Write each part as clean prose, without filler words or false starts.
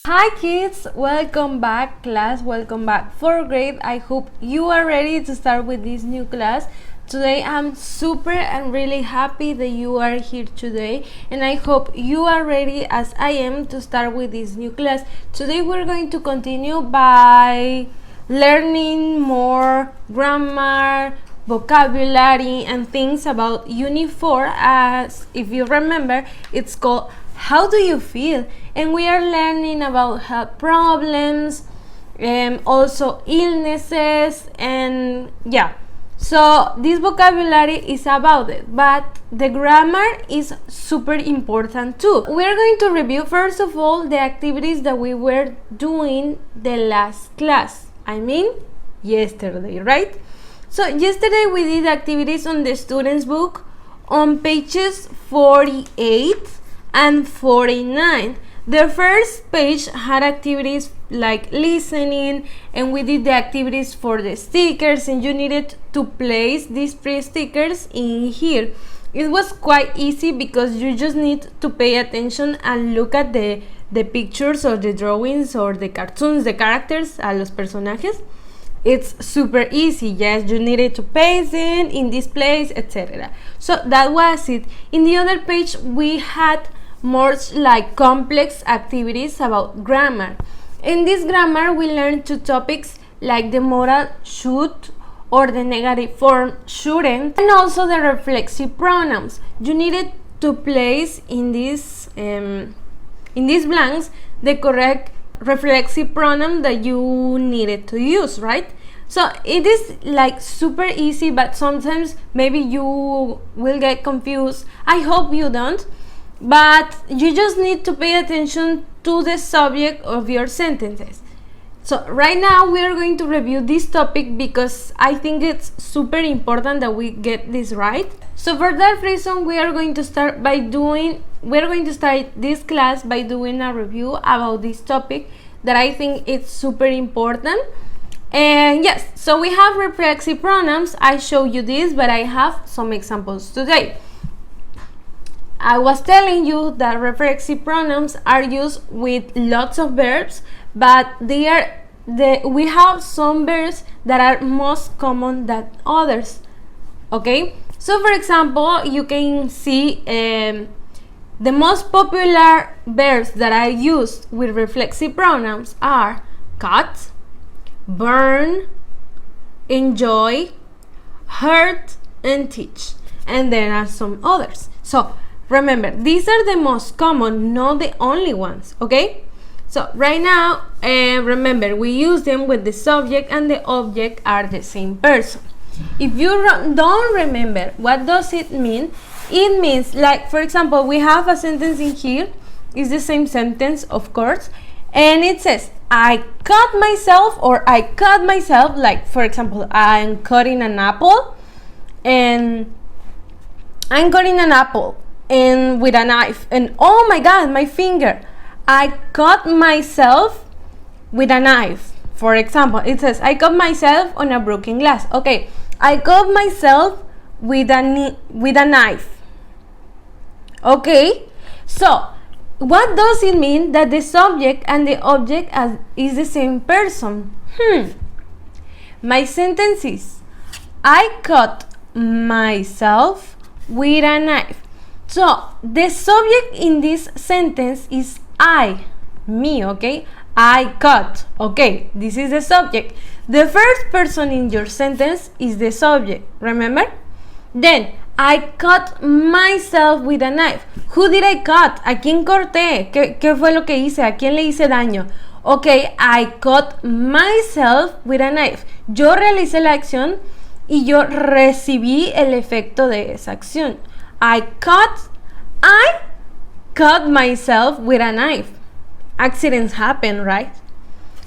Hi kids, welcome back class, welcome back 4th grade. I hope you are ready to start with this new class. Today I'm super and really happy that you are here today, and I hope you are ready as I am to start with this new class. Today we're going to continue by learning more grammar, vocabulary and things about Unit 4, as if you remember it's called How Do You Feel? And we are learning about health problems and also illnesses, and yeah, so this vocabulary is about it, but the grammar is super important too. We are going to review first of all the activities that we were doing the last class, I mean yesterday, right? So yesterday we did activities on the student's book on pages 48 and 49. The first page had activities like listening, and we did the activities for the stickers, and you needed to place these stickers in here. It was quite easy because you just need to pay attention and look at the pictures or the drawings or the cartoons, the characters, a los personajes. It's super easy. Yes, you needed to paste it in this place, etc. So that was it. In the other page we had more like complex activities about grammar. In this grammar we learned two topics like the modal should or the negative form shouldn't, and also the reflexive pronouns. You needed to place in these blanks the correct reflexive pronoun that you needed to use, right? So it is like super easy, but sometimes maybe you will get confused. I hope you don't, but you just need to pay attention to the subject of your sentences. So right now we are going to review this topic because I think it's super important that we get this right. So for that reason we are going to start this class by doing a review about this topic that I think it's super important. And yes, so we have reflexive pronouns. I show you this, but I have some examples today. I was telling you that reflexive pronouns are used with lots of verbs, but we have some verbs that are most common than others. Okay, so for example, you can see the most popular verbs that are used with reflexive pronouns are cut, burn, enjoy, hurt, and teach, and there are some others. So remember, these are the most common, not the only ones, okay? So right now, remember, we use them with the subject and the object are the same person. If you don't remember, what does it mean? It means, like, for example, we have a sentence in here. It's the same sentence, of course, and it says, I cut myself, or I cut myself, like, for example, I'm cutting an apple, and I'm cutting an apple and with a knife, and oh my god, my finger, I cut myself with a knife. For example, it says I cut myself on a broken glass. Okay, I cut myself with a knife. Okay, so what does it mean that the subject and the object is the same person? My sentence is, I cut myself with a knife. So the subject in this sentence is I, me, okay? I cut, okay? This is the subject. The first person in your sentence is the subject, remember? Then, I cut myself with a knife. Who did I cut? ¿A quién corté? ¿Qué fue lo que hice? ¿A quién le hice daño? Okay, I cut myself with a knife. Yo realicé la acción y yo recibí el efecto de esa acción. I cut myself with a knife. Accidents happen, right?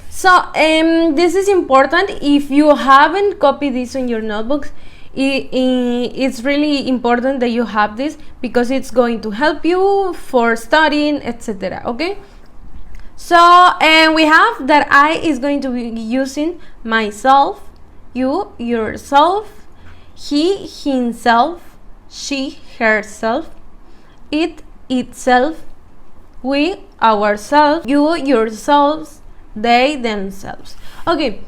So this is important. If you haven't copied this on your notebooks, it's really important that you have this because it's going to help you for studying, etc. Okay, so we have that I is going to be using myself, you, yourself, he, himself, she, herself, it, itself, we, ourselves, you, yourselves, they, themselves. Okay,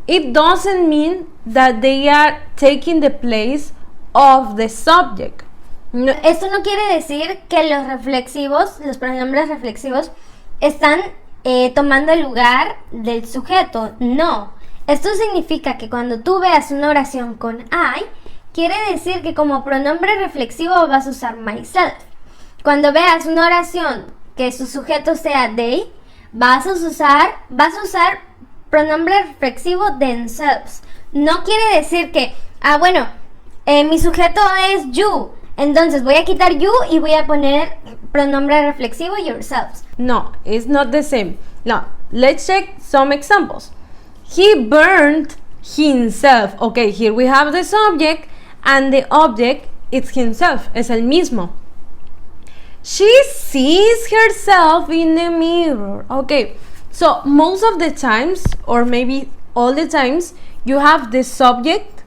it doesn't mean that they are taking the place of the subject. No, esto no quiere decir que los reflexivos, los pronombres reflexivos, están tomando el lugar del sujeto. No. Esto significa que cuando tú veas una oración con I, quiere decir que como pronombre reflexivo vas a usar myself. Cuando veas una oración que su sujeto sea they, vas a usar pronombre reflexivo themselves. No quiere decir que, mi sujeto es you, entonces voy a quitar you y voy a poner pronombre reflexivo yourselves. No, it's not the same. Now, let's check some examples. He burned himself. Okay, here we have the subject and the object is himself. Es el mismo. She sees herself in the mirror. Okay, so most of the times, or maybe all the times, you have the subject,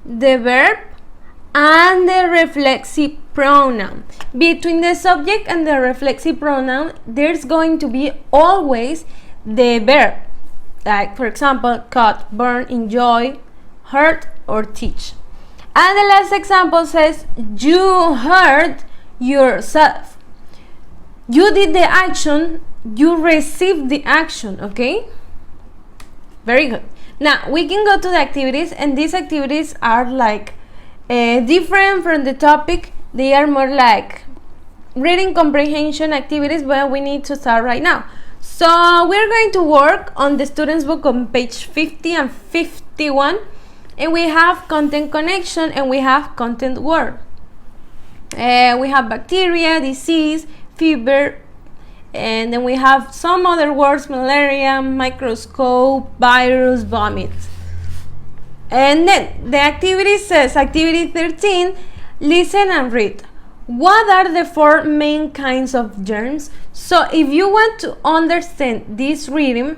the verb, and the reflexive pronoun. Between the subject and the reflexive pronoun, there's going to be always the verb. Like, for example, cut, burn, enjoy, hurt, or teach. And the last example says, you hurt yourself. You did the action, you received the action, okay? Very good. Now, we can go to the activities, and these activities are like different from the topic. They are more like reading comprehension activities, but we need to start right now. So we're going to work on the student's book on page 50 and 51, and we have content connection and we have content word. We have bacteria, disease, fever, and then we have some other words: malaria, microscope, virus, vomit. And then the activity says, activity 13, listen and read. What are the 4 main kinds of germs? So if you want to understand this reading,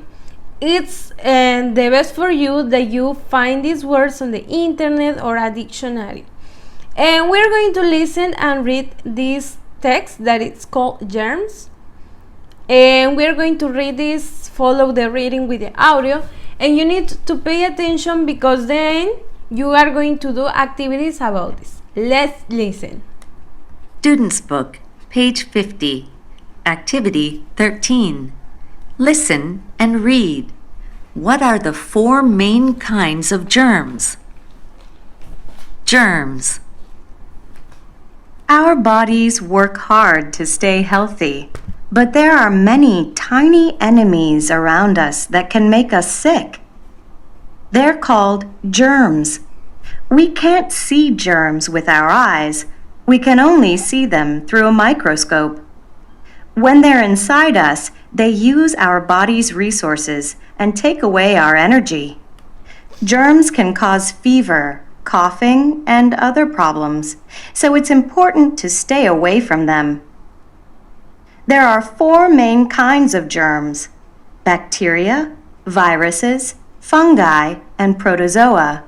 it's the best for you that you find these words on the internet or a dictionary. And we're going to listen and read this text that it's called germs. And we're going to read this, follow the reading with the audio. And you need to pay attention because then you are going to do activities about this. Let's listen. Student's Book, page 50, Activity 13. Listen and read. What are the 4 main kinds of germs? Germs. Our bodies work hard to stay healthy, but there are many tiny enemies around us that can make us sick. They're called germs. We can't see germs with our eyes. We can only see them through a microscope. When they're inside us, they use our body's resources and take away our energy. Germs can cause fever, coughing, and other problems, so it's important to stay away from them. There are 4 main kinds of germs: bacteria, viruses, fungi, and protozoa.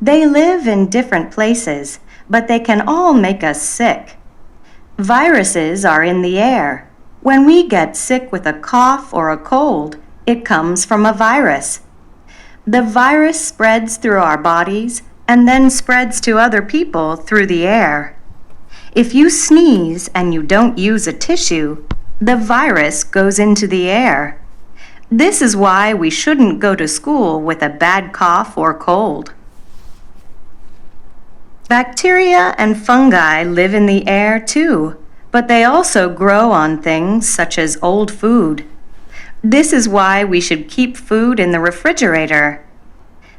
They live in different places, but they can all make us sick. Viruses are in the air. When we get sick with a cough or a cold, it comes from a virus. The virus spreads through our bodies and then spreads to other people through the air. If you sneeze and you don't use a tissue, the virus goes into the air. This is why we shouldn't go to school with a bad cough or cold. Bacteria and fungi live in the air too, but they also grow on things such as old food. This is why we should keep food in the refrigerator.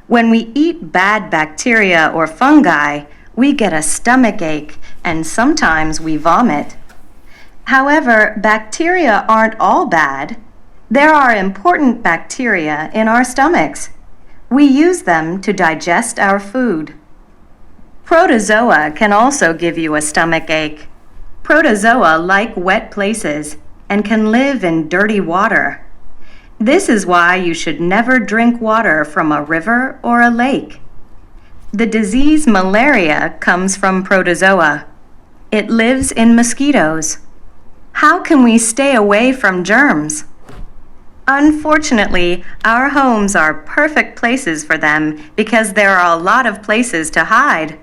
When we eat bad bacteria or fungi, we get a stomach ache and sometimes we vomit. However, bacteria aren't all bad. There are important bacteria in our stomachs. We use them to digest our food. Protozoa can also give you a stomach ache. Protozoa like wet places and can live in dirty water. This is why you should never drink water from a river or a lake. The disease malaria comes from protozoa. It lives in mosquitoes. How can we stay away from germs? Unfortunately, our homes are perfect places for them because there are a lot of places to hide.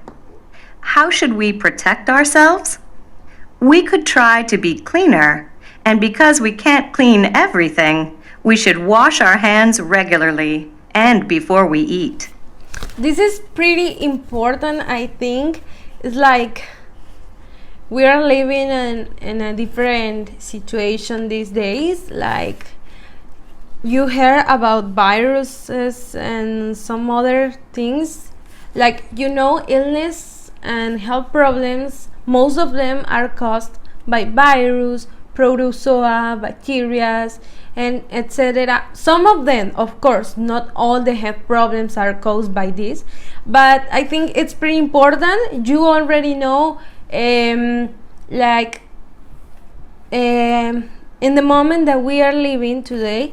How should we protect ourselves? We could try to be cleaner, and because we can't clean everything, we should wash our hands regularly and before we eat. This is pretty important, I think. It's like we are living in a different situation these days. Like, you hear about viruses and some other things. Like, illness and health problems, most of them are caused by virus, protozoa, bacteria, and etc. Some of them, of course, not all the health problems are caused by this, but I think it's pretty important. You already know, in the moment that we are living today,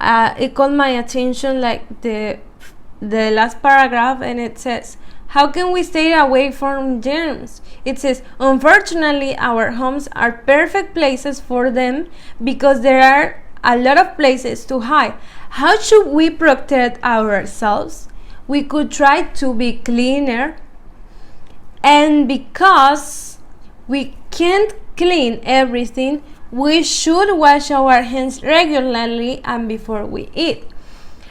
it caught my attention, like the last paragraph, and it says, how can we stay away from germs? It says, unfortunately, our homes are perfect places for them because there are a lot of places to hide. How should we protect ourselves? We could try to be cleaner, and because we can't clean everything, we should wash our hands regularly and before we eat.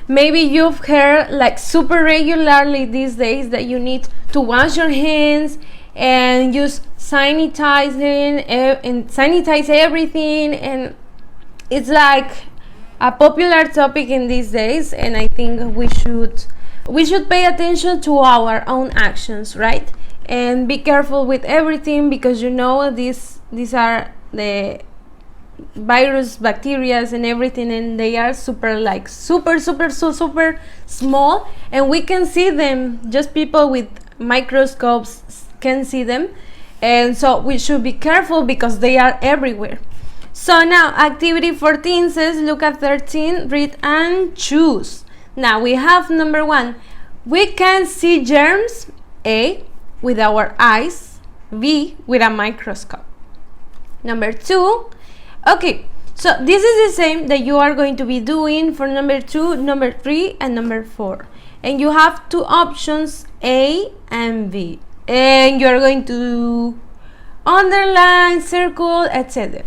Maybe you've heard, like, super regularly these days that you need to wash your hands and use sanitizing and sanitize everything, and it's like a popular topic in these days, and I think we should pay attention to our own actions, right? And be careful with everything, because these are the virus, bacteria, and everything, and they are super small, and we can see them. Just people with microscopes can see them, and so we should be careful because they are everywhere. So now activity 14 says, look at 13, read and choose. Now we have number 1, we can see germs, A, with our eyes, B, with a microscope. Number 2, okay, so this is the same that you are going to be doing for number 2, number 3, and number 4. And you have 2 options, A and B. And you are going to underline, circle, etc.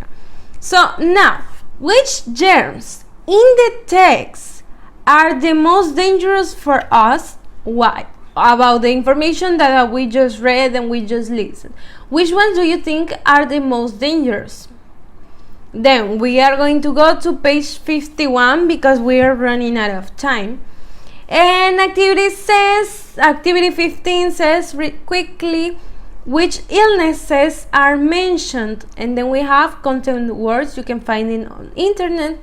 So now, which germs in the text are the most dangerous for us? Why? About the information that we just read and we just listened. Which ones do you think are the most dangerous? Then we are going to go to page 51 because we are running out of time. And activity 15 says, read quickly which illnesses are mentioned. And then we have content words, you can find it on internet.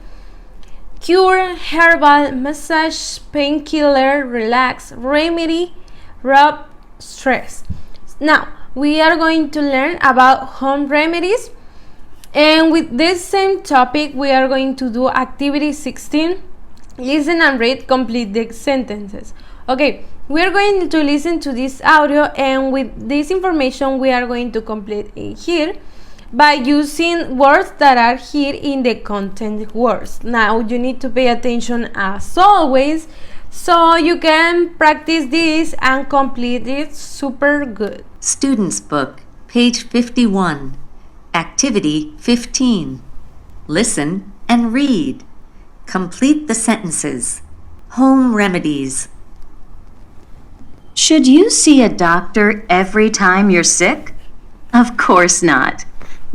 Cure, herbal, massage, painkiller, relax, remedy, rub, stress. Now we are going to learn about home remedies. And with this same topic, we are going to do activity 16. Listen and read, complete the sentences. Okay, we are going to listen to this audio, and with this information, we are going to complete it here by using words that are here in the content words. Now, you need to pay attention as always, so you can practice this and complete it super good. Student's Book, page 51. Activity 15. Listen and read. Complete the sentences. Home remedies. Should you see a doctor every time you're sick? Of course not.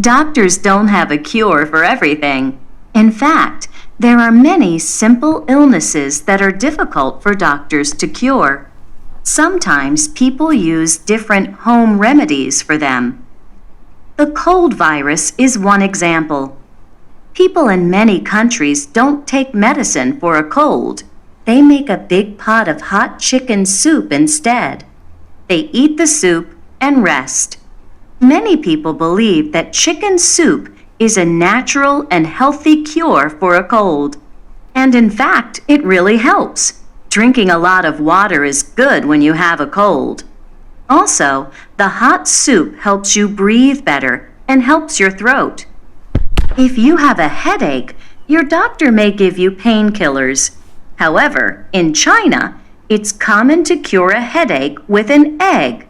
Doctors don't have a cure for everything. In fact, there are many simple illnesses that are difficult for doctors to cure. Sometimes people use different home remedies for them. The cold virus is one example. People in many countries don't take medicine for a cold. They make a big pot of hot chicken soup instead. They eat the soup and rest. Many people believe that chicken soup is a natural and healthy cure for a cold. And in fact, it really helps. Drinking a lot of water is good when you have a cold. Also, the hot soup helps you breathe better and helps your throat. If you have a headache, your doctor may give you painkillers. However, in China, it's common to cure a headache with an egg.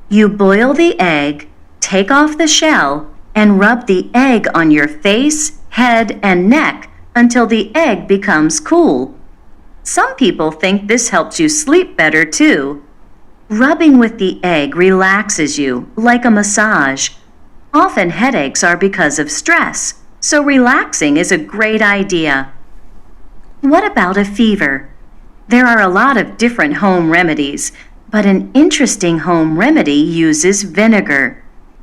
You boil the egg, take off the shell, and rub the egg on your face, head, and neck until the egg becomes cool. Some people think this helps you sleep better too. Rubbing with the egg relaxes you, like a massage. Often headaches are because of stress, so relaxing is a great idea. What about a fever? There are a lot of different home remedies, but an interesting home remedy uses vinegar.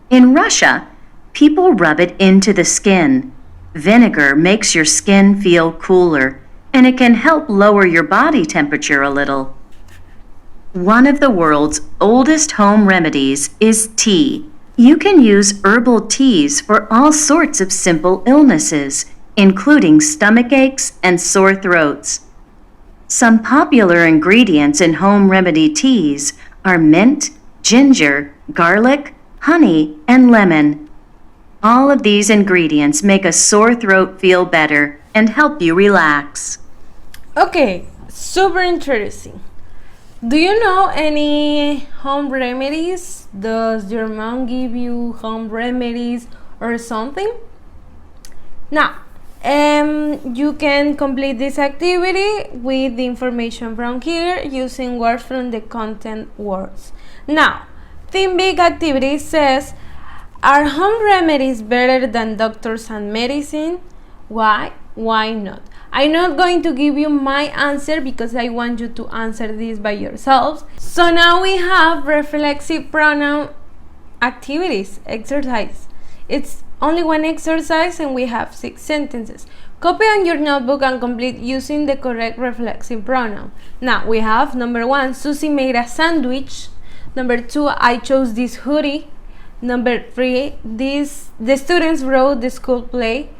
In Russia, people rub it into the skin. Vinegar makes your skin feel cooler, and it can help lower your body temperature a little. One of the world's oldest home remedies is tea. You can use herbal teas for all sorts of simple illnesses, including stomach aches and sore throats. Some popular ingredients in home remedy teas are mint, ginger, garlic, honey, and lemon. All of these ingredients make a sore throat feel better and help you relax. Okay, super interesting. Do you know any home remedies? Does your mom give you home remedies or something? Now, you can complete this activity with the information from here using words from the content words. Now, Think Big activity says, are home remedies better than doctors and medicine? Why? Why not? I'm not going to give you my answer because I want you to answer this by yourselves. So now we have reflexive pronoun activities, exercise. It's only one exercise and we have 6 sentences. Copy on your notebook and complete using the correct reflexive pronoun. Now we have number 1, Susie made a sandwich. Number 2, I chose this hoodie. Number 3, the students wrote the school play.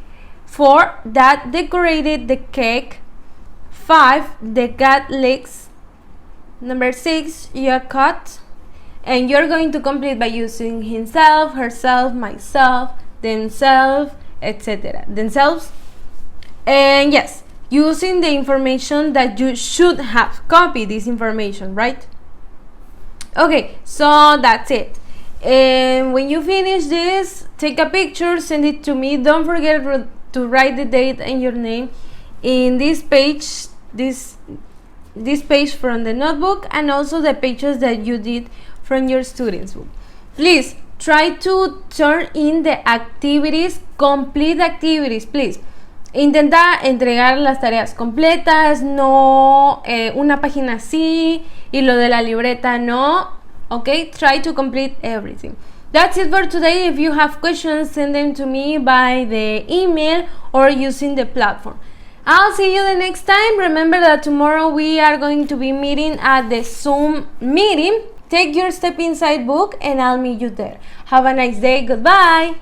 4, Dad decorated the cake. 5, the cat licks. Number 6, you cut. And you're going to complete by using himself, herself, myself, themselves, etc. Themselves. And yes, using the information that you should have copied this information, right? Okay, so that's it. And when you finish this, take a picture, send it to me. Don't forget to write the date and your name in this page, this page from the notebook, and also the pages that you did from your students book. Please try to turn in the activities, complete activities, please. Intenta entregar las tareas completas, no una página así y lo de la libreta no. Okay, try to complete everything. That's it for today. If you have questions, send them to me by the email or using the platform. I'll see you the next time. Remember that tomorrow we are going to be meeting at the Zoom meeting. Take your Step Inside book and I'll meet you there. Have a nice day. Goodbye.